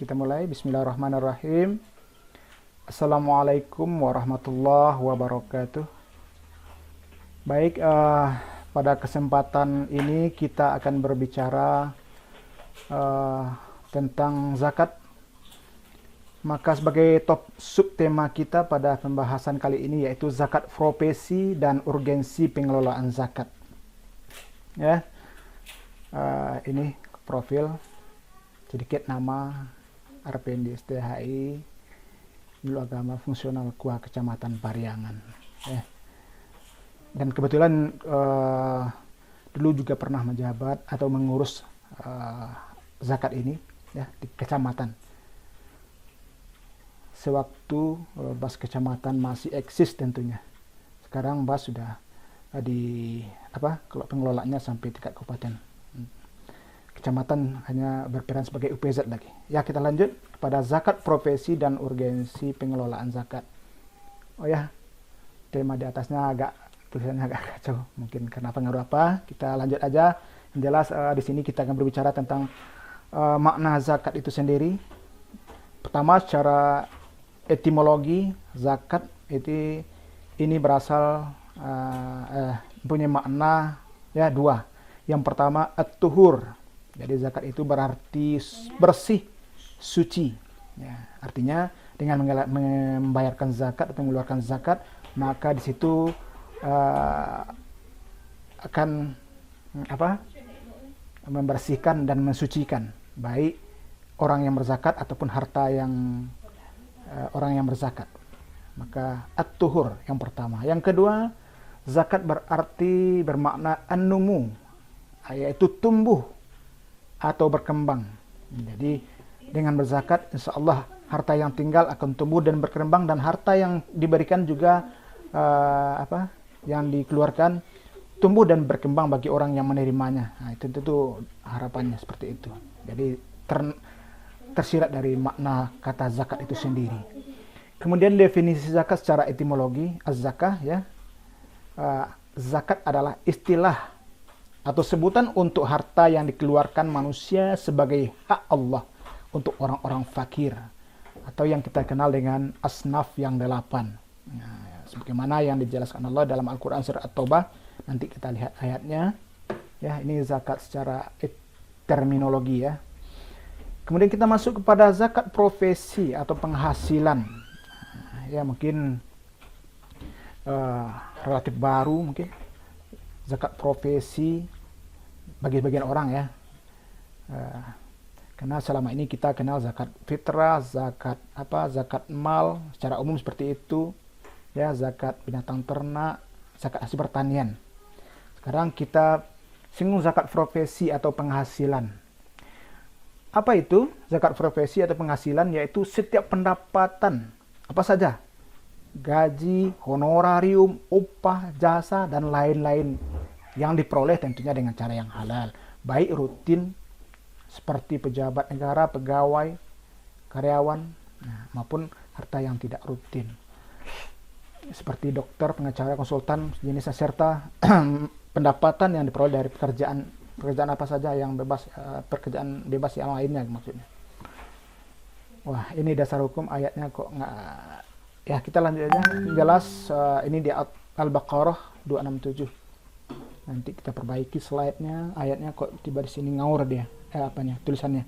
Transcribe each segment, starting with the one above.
kita mulai. Bismillahirrahmanirrahim. Assalamualaikum warahmatullahi wabarakatuh. Baik, pada kesempatan ini kita akan berbicara tentang zakat. Maka sebagai subtema kita pada pembahasan kali ini yaitu zakat profesi dan urgensi pengelolaan zakat. Ya, ini profil, sedikit nama, RPND STHI, Dulu Agama Fungsional KUA Kecamatan Pariangan. Ya. Dan kebetulan dulu juga pernah menjabat atau mengurus zakat ini ya di kecamatan. Sewaktu BAS kecamatan masih eksis tentunya. Sekarang BAS sudah kalau pengelolaannya sampai tingkat kabupaten. Kecamatan hanya berperan sebagai UPZ lagi. Ya, kita lanjut pada zakat profesi dan urgensi pengelolaan zakat. Oh ya, tema di atasnya tulisannya agak kacau. Mungkin karena pengaruh apa? Kita lanjut aja. Yang jelas di sini kita akan berbicara tentang makna zakat itu sendiri. Pertama, secara etimologi zakat ini berasal punya makna ya dua. Yang pertama at-tuhur. Jadi zakat itu berarti bersih, suci. Ya, artinya dengan membayarkan zakat atau mengeluarkan zakat, maka di situ akan membersihkan dan mensucikan baik orang yang berzakat ataupun harta yang orang yang berzakat. Maka at-tuhur yang pertama. Yang kedua, zakat berarti bermakna an-numu, yaitu tumbuh atau berkembang. Jadi dengan berzakat insya Allah harta yang tinggal akan tumbuh dan berkembang, dan harta yang diberikan juga yang dikeluarkan tumbuh dan berkembang bagi orang yang menerimanya. Nah, itu tentu harapannya seperti itu. Jadi tersirat dari makna kata zakat itu sendiri. Kemudian definisi zakat secara etimologi, az-zakah ya. Zakat adalah istilah atau sebutan untuk harta yang dikeluarkan manusia sebagai hak Allah untuk orang-orang fakir, atau yang kita kenal dengan asnaf yang 8. Nah, sebagaimana yang dijelaskan Allah dalam Al-Quran surat At-Taubah. Nanti kita lihat ayatnya. Ya, ini zakat secara terminologi ya. Kemudian kita masuk kepada zakat profesi atau penghasilan. Ya, mungkin relatif baru mungkin. Zakat profesi bagi sebagian orang ya. Karena selama ini kita kenal zakat fitrah, zakat mal secara umum seperti itu. Ya, zakat binatang ternak, zakat hasil pertanian. Sekarang kita singgung zakat profesi atau penghasilan. Apa itu zakat profesi atau penghasilan? Yaitu setiap pendapatan, apa saja, gaji, honorarium, upah, jasa, dan lain-lain yang diperoleh tentunya dengan cara yang halal, baik rutin seperti pejabat negara, pegawai, karyawan, maupun harta yang tidak rutin seperti dokter, pengacara, konsultan, jenisnya, serta pendapatan yang diperoleh dari pekerjaan apa saja yang bebas, pekerjaan bebas yang lainnya maksudnya. Wah, ini dasar hukum ayatnya kok nggak. Ya, kita lanjut aja. Jelas ini di Al-Baqarah 267. Nanti kita perbaiki slide-nya. Ayatnya kok tiba di sini ngawur dia. Tulisannya.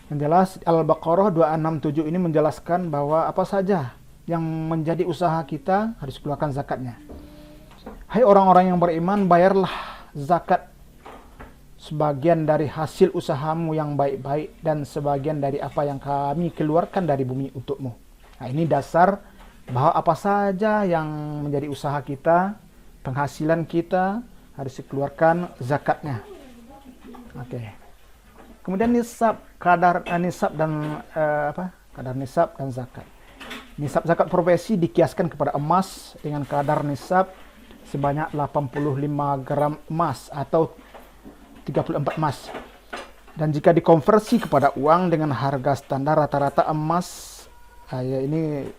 Yang jelas Al-Baqarah 267 ini menjelaskan bahwa apa saja yang menjadi usaha kita harus keluarkan zakatnya. Hai orang-orang yang beriman, bayarlah zakat sebagian dari hasil usahamu yang baik-baik dan sebagian dari apa yang kami keluarkan dari bumi untukmu. Nah, ini dasar bahwa apa saja yang menjadi usaha kita, penghasilan kita harus dikeluarkan zakatnya. Oke. Kemudian kadar nisab dan zakat. Nisab zakat profesi dikiaskan kepada emas dengan kadar nisab sebanyak 85 gram emas atau 34 emas. Dan jika dikonversi kepada uang dengan harga standar rata-rata emas, ya ini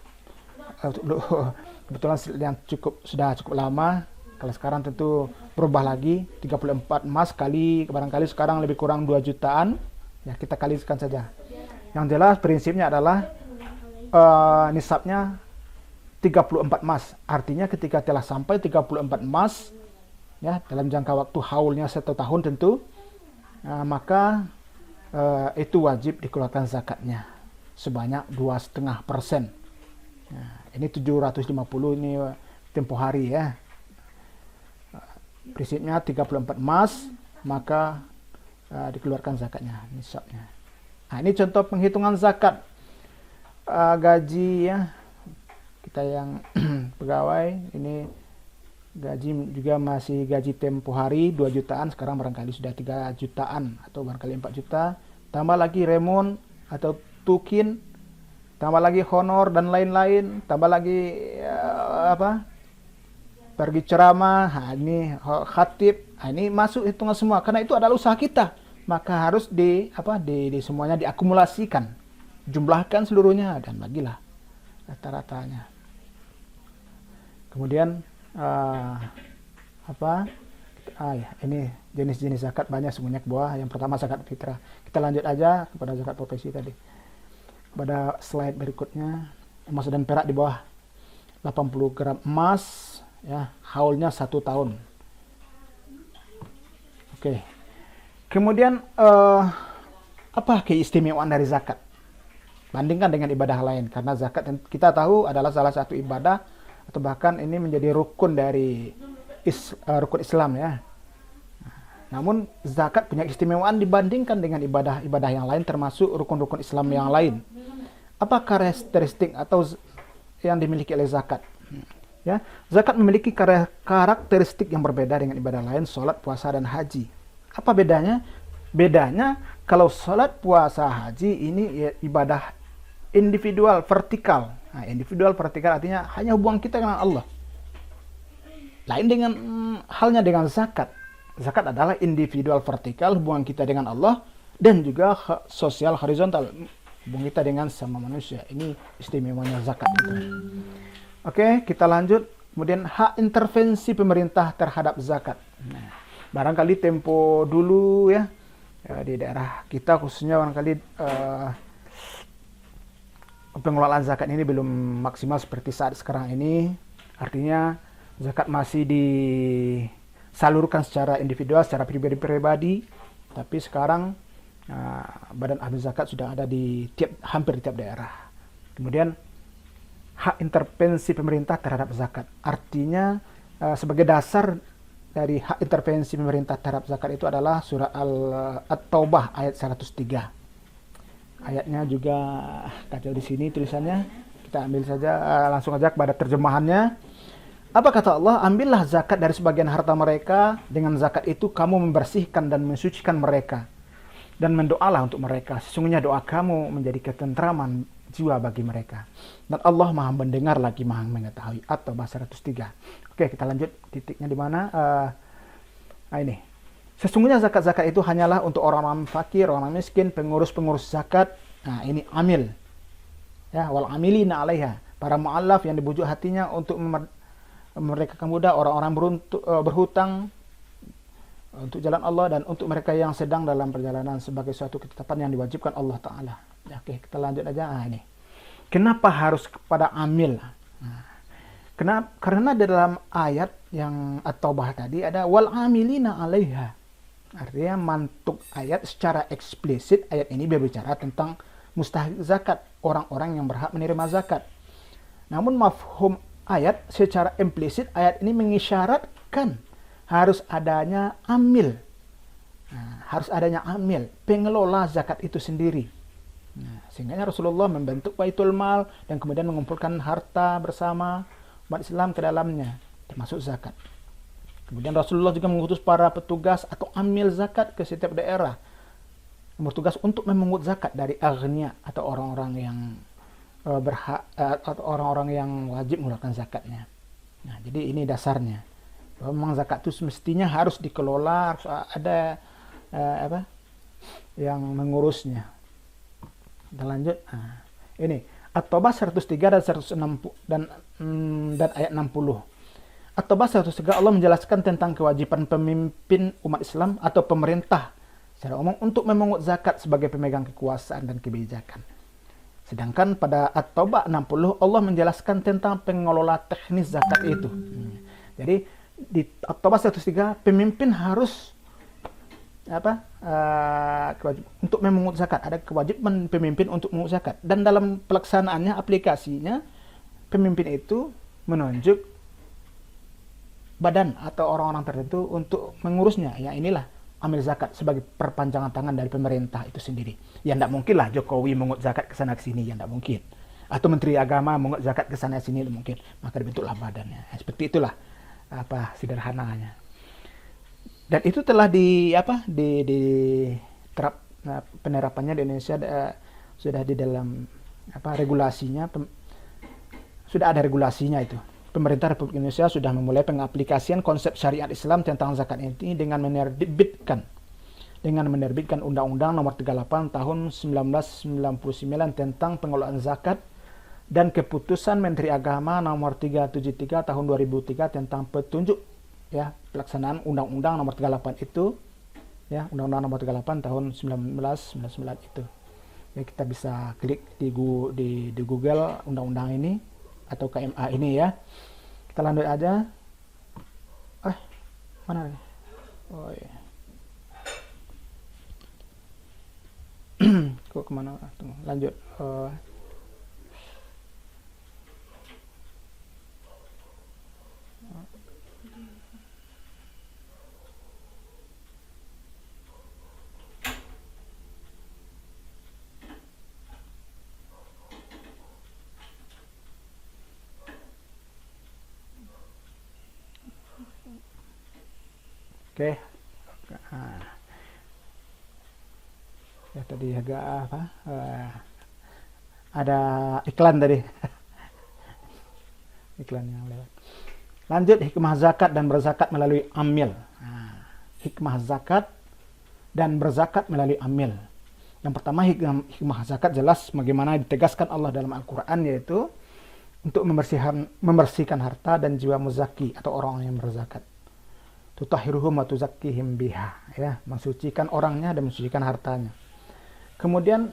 kebetulan yang sudah cukup lama. Kalau sekarang tentu berubah lagi. 34 emas barangkali sekarang lebih kurang 2 jutaan. Ya, kita kalikan saja. Yang jelas prinsipnya adalah nisabnya 34 emas. Artinya ketika telah sampai 34 emas, ya, dalam jangka waktu haulnya 1 tahun tentu, maka itu wajib dikeluarkan zakatnya sebanyak 2,5%. Nah, ini 750 ini tempo hari ya. Prinsipnya 34 emas, maka dikeluarkan zakatnya, nisabnya. Nah, ini contoh penghitungan zakat gaji ya. Kita yang pegawai ini gaji juga masih gaji tempo hari 2 jutaan, sekarang barangkali sudah 3 jutaan atau barangkali 4 juta. Tambah lagi remon atau tukin, tambah lagi honor dan lain-lain, tambah lagi pergi ceramah, ini khatib, ini masuk hitungan semua karena itu adalah usaha kita. Maka harus di semuanya diakumulasikan, jumlahkan seluruhnya dan bagilah rata-ratanya. Kemudian ini jenis-jenis zakat banyak semuanya buah. Yang pertama zakat fitrah. Kita lanjut aja kepada zakat profesi tadi. Pada slide berikutnya, emas dan perak di bawah 80 gram emas, ya, haulnya 1 tahun. Oke. Kemudian apa keistimewaan dari zakat? Bandingkan dengan ibadah lain, karena zakat kita tahu adalah salah satu ibadah atau bahkan ini menjadi rukun dari rukun Islam ya. Namun zakat punya keistimewaan dibandingkan dengan ibadah-ibadah yang lain, termasuk rukun-rukun Islam yang lain. Apa karakteristik atau yang dimiliki oleh zakat? Ya, zakat memiliki karakteristik yang berbeda dengan ibadah lain, sholat, puasa, dan haji. Apa bedanya? Bedanya kalau sholat, puasa, haji ini ya, ibadah individual, vertikal. Nah, individual vertikal artinya hanya hubungan kita dengan Allah. Lain dengan halnya dengan zakat. Zakat adalah individual vertikal, hubungan kita dengan Allah, dan juga sosial horizontal, hubungan kita dengan sama manusia. Ini istimewanya zakat. Oke, kita lanjut. Kemudian hak intervensi pemerintah terhadap zakat. Nah, barangkali tempo dulu ya, di daerah kita khususnya barangkali pengelolaan zakat ini belum maksimal seperti saat sekarang ini. Artinya zakat masih disalurkan secara individual, secara pribadi-pribadi. Tapi sekarang badan ahli zakat sudah ada di hampir di tiap daerah. Kemudian hak intervensi pemerintah terhadap zakat. Artinya sebagai dasar dari hak intervensi pemerintah terhadap zakat itu adalah surah At-Taubah ayat 103. Ayatnya juga kacau di sini tulisannya. Kita ambil saja langsung aja kepada terjemahannya. Apa kata Allah? Ambillah zakat dari sebagian harta mereka. Dengan zakat itu kamu membersihkan dan mensucikan mereka. Dan mendoalah untuk mereka. Sesungguhnya doa kamu menjadi ketentraman jiwa bagi mereka. Dan Allah Maha mendengar lagi Maha mengetahui. At-Taubah 103. Oke, kita lanjut. Titiknya di mana? Ini. Sesungguhnya zakat-zakat itu hanyalah untuk orang-orang fakir, orang miskin, pengurus-pengurus zakat. Nah, ini amil. Ya, wal amilina 'alaiha. Para mu'allaf yang dibujuk hatinya untuk memerdekakan budak, orang-orang berhutang untuk jalan Allah, dan untuk mereka yang sedang dalam perjalanan sebagai suatu ketetapan yang diwajibkan Allah Ta'ala. Ya, oke, kita lanjut aja. Ini. Kenapa harus kepada amil? Karena di dalam ayat yang At-Taubah tadi ada wal amilina 'alaiha. Artinya mantuk ayat secara eksplisit ayat ini berbicara tentang mustahik zakat, orang-orang yang berhak menerima zakat. Namun mafhum ayat secara implisit ayat ini mengisyaratkan harus adanya amil. Harus adanya amil, pengelola zakat itu sendiri. Sehingga Rasulullah membentuk Baitul Mal dan kemudian mengumpulkan harta bersama umat Islam ke dalamnya, termasuk zakat. Kemudian Rasulullah juga mengutus para petugas atau amil zakat ke setiap daerah, bertugas untuk memungut zakat dari aghnia atau orang-orang yang berhak atau orang-orang yang wajib mengeluarkan zakatnya. Nah, jadi ini dasarnya. Memang zakat itu semestinya harus dikelola, harus ada yang mengurusnya. Kita lanjut. Ini At-Taubah 103 dan 160 dan ayat 60. At-Taubah 103 Allah menjelaskan tentang kewajiban pemimpin umat Islam atau pemerintah secara umum untuk memungut zakat sebagai pemegang kekuasaan dan kebijakan. Sedangkan pada At-Taubah 60 Allah menjelaskan tentang pengelola teknis zakat itu. Jadi di At-Taubah 103 pemimpin harus untuk memungut zakat, ada kewajiban pemimpin untuk memungut zakat, dan dalam pelaksanaannya aplikasinya pemimpin itu menunjuk badan atau orang-orang tertentu untuk mengurusnya. Ya inilah amil zakat sebagai perpanjangan tangan dari pemerintah itu sendiri. Ya tidak mungkin lah Jokowi mengut zakat ke sana ke sini, ya tidak mungkin. Atau Menteri Agama mengut zakat ke sana sini, tidak mungkin. Maka dibentuklah badannya. Seperti itulah sederhananya. Dan itu telah penerapannya di Indonesia sudah di dalam regulasinya, sudah ada regulasinya itu. Pemerintah Republik Indonesia sudah memulai pengaplikasian konsep syariat Islam tentang zakat ini dengan menerbitkan Undang-Undang Nomor 38 Tahun 1999 tentang pengelolaan zakat dan Keputusan Menteri Agama Nomor 373 Tahun 2003 tentang petunjuk pelaksanaan Undang-Undang Nomor 38 itu, Undang-Undang Nomor 38 Tahun 1999 itu. Ya, kita bisa klik di Google undang-undang ini atau KMA ini ya. Kita lanjut aja. Mana nih? Oh iya. Kok kemana? Tunggu, lanjut. Oke. Ya tadi agak ada iklan tadi. Iklan yang lewat. Lanjut, hikmah zakat dan berzakat melalui amil. Hikmah zakat dan berzakat melalui amil. Yang pertama, hikmah zakat jelas bagaimana ditegaskan Allah dalam Al-Quran, yaitu untuk membersihkan harta dan jiwa muzaki atau orang yang berzakat. Tutahhiruhum wa tuzakkihim biha, ya, mensucikan orangnya dan mensucikan hartanya. Kemudian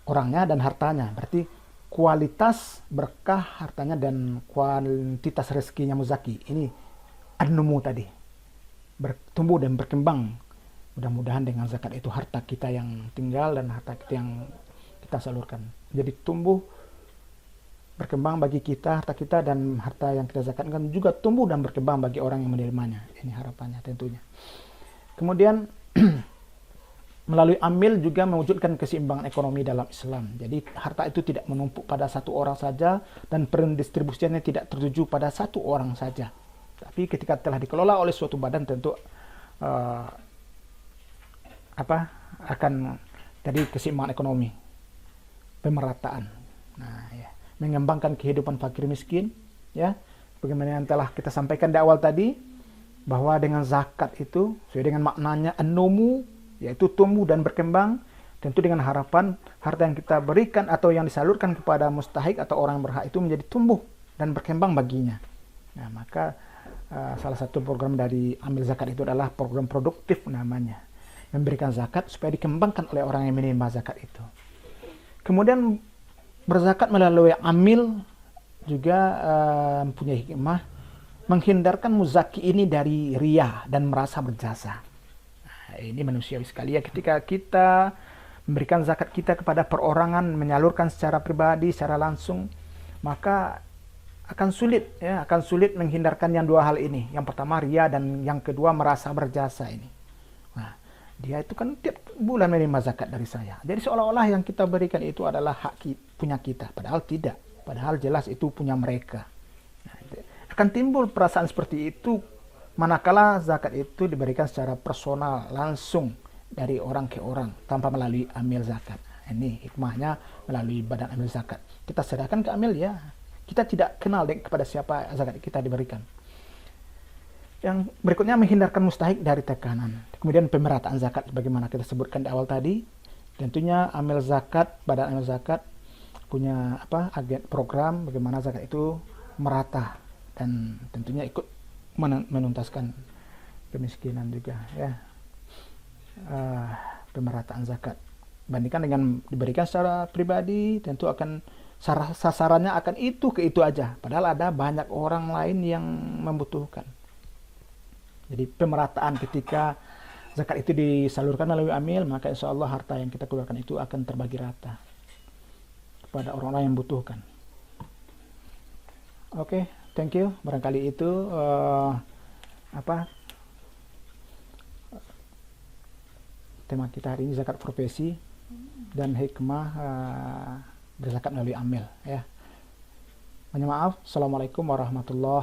orangnya dan hartanya, berarti kualitas berkah hartanya dan kuantitas rezekinya muzaki. Ini an-numu tadi, bertumbuh dan berkembang. Mudah-mudahan dengan zakat itu harta kita yang tinggal dan harta kita yang kita salurkan jadi tumbuh berkembang bagi kita, harta kita, dan harta yang kita zakatkan juga tumbuh dan berkembang bagi orang yang menerimanya. Ini harapannya tentunya. Kemudian melalui amil juga mewujudkan keseimbangan ekonomi dalam Islam. Jadi harta itu tidak menumpuk pada satu orang saja dan pendistribusiannya tidak tertuju pada satu orang saja. Tapi ketika telah dikelola oleh suatu badan tentu akan jadi keseimbangan ekonomi, pemerataan. Nah, ya, mengembangkan kehidupan fakir miskin, ya. Bagaimana yang telah kita sampaikan di awal tadi, bahwa dengan zakat itu sesuai dengan maknanya an-numu, yaitu tumbuh dan berkembang, tentu dengan harapan harta yang kita berikan atau yang disalurkan kepada mustahik atau orang yang berhak itu menjadi tumbuh dan berkembang baginya. Nah, maka salah satu program dari amil zakat itu adalah program produktif namanya, memberikan zakat supaya dikembangkan oleh orang yang menerima zakat itu. Kemudian berzakat melalui amil juga mempunyai hikmah menghindarkan muzaki ini dari riya dan merasa berjasa. Nah, ini manusiawi sekali ya, ketika kita memberikan zakat kita kepada perorangan, menyalurkan secara pribadi, secara langsung, maka akan sulit menghindarkan yang dua hal ini. Yang pertama riya, dan yang kedua merasa berjasa ini. Nah, dia itu kan tiap bulan menerima zakat dari saya. Jadi seolah-olah yang kita berikan itu adalah hak punya kita. Padahal tidak. Padahal jelas itu punya mereka. Nah, akan timbul perasaan seperti itu manakala zakat itu diberikan secara personal, langsung dari orang ke orang, tanpa melalui amil zakat. Ini hikmahnya melalui badan amil zakat. Kita serahkan ke amil, ya. Kita tidak kenal kepada siapa zakat kita diberikan. Yang berikutnya menghindarkan mustahik dari tekanan. Kemudian pemerataan zakat sebagaimana kita sebutkan di awal tadi. Tentunya amil zakat, badan amil zakat punya agen program bagaimana zakat itu merata dan tentunya ikut menuntaskan kemiskinan juga ya. Pemerataan zakat bandingkan dengan diberikan secara pribadi, tentu akan sasarannya akan itu ke itu aja, padahal ada banyak orang lain yang membutuhkan. Jadi pemerataan ketika zakat itu disalurkan melalui amil, maka insya Allah harta yang kita keluarkan itu akan terbagi rata kepada orang-orang yang membutuhkan. Oke, thank you. Barangkali itu tema kita hari ini, zakat profesi dan hikmah berzakat melalui amil ya. Mohon maaf. Assalamualaikum warahmatullahi